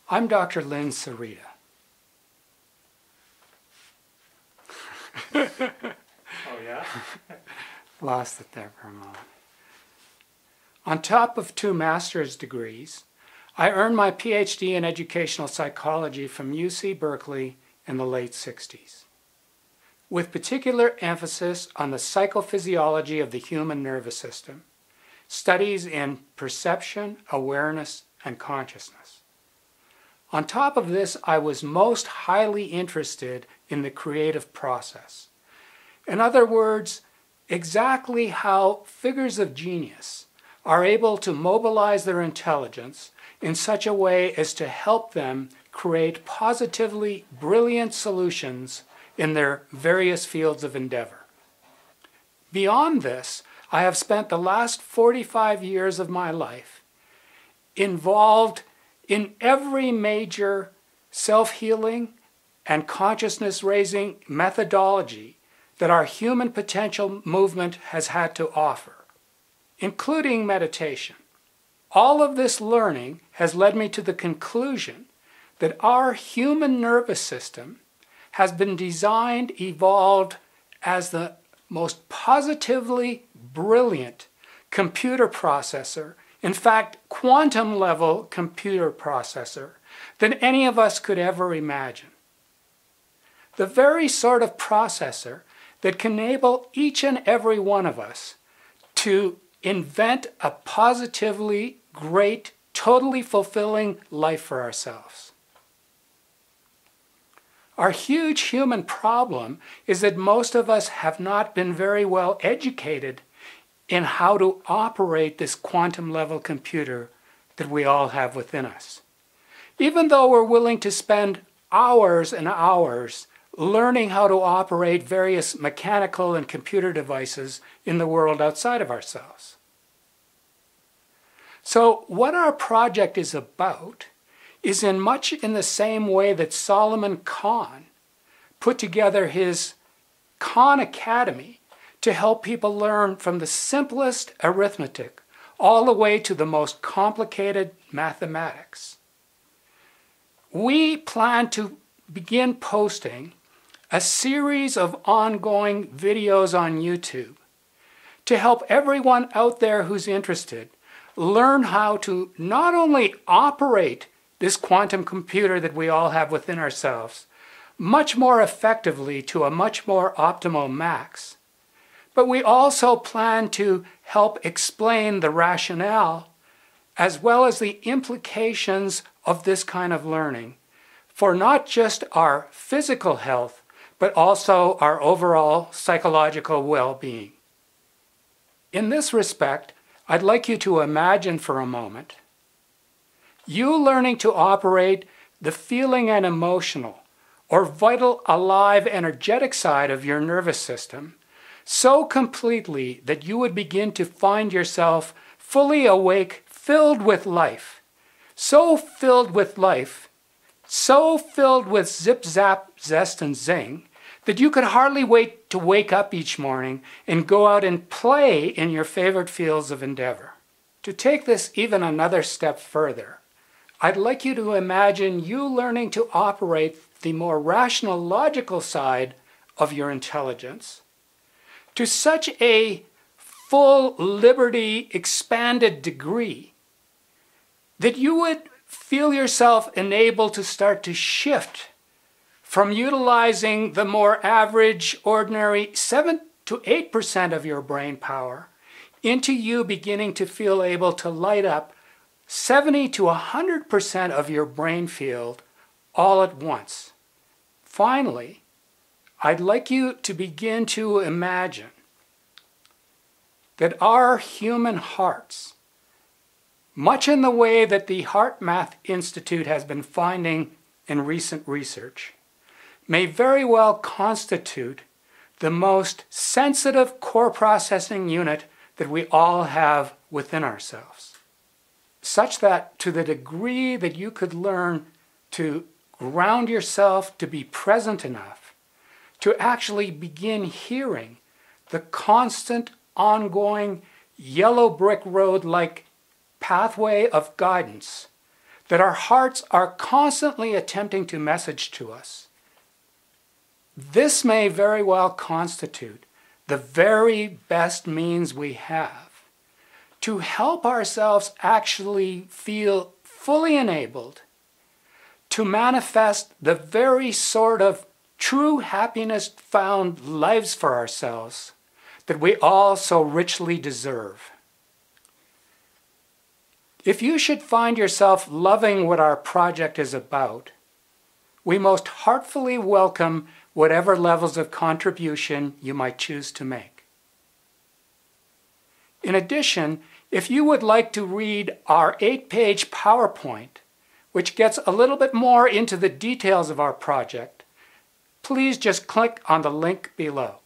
I'm Dr. Lynn Sereda. Oh, yeah? Lost it there for a moment. On top of 2 master's degrees, I earned my PhD in educational psychology from UC Berkeley in the late 60s, with particular emphasis on the psychophysiology of the human nervous system, studies in perception, awareness, and consciousness. On top of this, I was most highly interested in the creative process. In other words, exactly how figures of genius are able to mobilize their intelligence in such a way as to help them create positively brilliant solutions in their various fields of endeavor. Beyond this, I have spent the last 45 years of my life involved in every major self-healing and consciousness-raising methodology that our human potential movement has had to offer, including meditation. All of this learning has led me to the conclusion that our human nervous system has been designed, evolved as the most positively brilliant computer processor, in fact, quantum-level computer processor, than any of us could ever imagine. The very sort of processor that can enable each and every one of us to invent a positively great, totally fulfilling life for ourselves. Our huge human problem is that most of us have not been very well educated in how to operate this quantum level computer that we all have within us. Even though we're willing to spend hours and hours learning how to operate various mechanical and computer devices in the world outside of ourselves. So what our project is about is in much in the same way that Solomon Kahn put together his Khan Academy to help people learn from the simplest arithmetic all the way to the most complicated mathematics. We plan to begin posting a series of ongoing videos on YouTube to help everyone out there who's interested learn how to not only operate this quantum computer that we all have within ourselves much more effectively to a much more optimal max, but we also plan to help explain the rationale as well as the implications of this kind of learning for not just our physical health, but also our overall psychological well-being. In this respect, I'd like you to imagine for a moment you learning to operate the feeling and emotional or vital, alive, energetic side of your nervous system so completely that you would begin to find yourself fully awake, filled with life. So filled with life, so filled with zip, zap, zest, and zing, that you could hardly wait to wake up each morning and go out and play in your favorite fields of endeavor. To take this even another step further, I'd like you to imagine you learning to operate the more rational, logical side of your intelligence to such a full liberty, expanded degree that you would feel yourself enabled to start to shift from utilizing the more average, ordinary 7 to 8% of your brain power into you beginning to feel able to light up 70 to 100% of your brain field all at once. Finally, I'd like you to begin to imagine that our human hearts, much in the way that the Heart Math Institute has been finding in recent research, may very well constitute the most sensitive core processing unit that we all have within ourselves, such that to the degree that you could learn to ground yourself, to be present enough, to actually begin hearing the constant, ongoing, yellow brick road-like pathway of guidance that our hearts are constantly attempting to message to us. This may very well constitute the very best means we have to help ourselves actually feel fully enabled to manifest the very sort of true happiness-found lives for ourselves that we all so richly deserve. If you should find yourself loving what our project is about, we most heartfully welcome whatever levels of contribution you might choose to make. In addition, if you would like to read our 8-page PowerPoint, which gets a little bit more into the details of our project, please just click on the link below.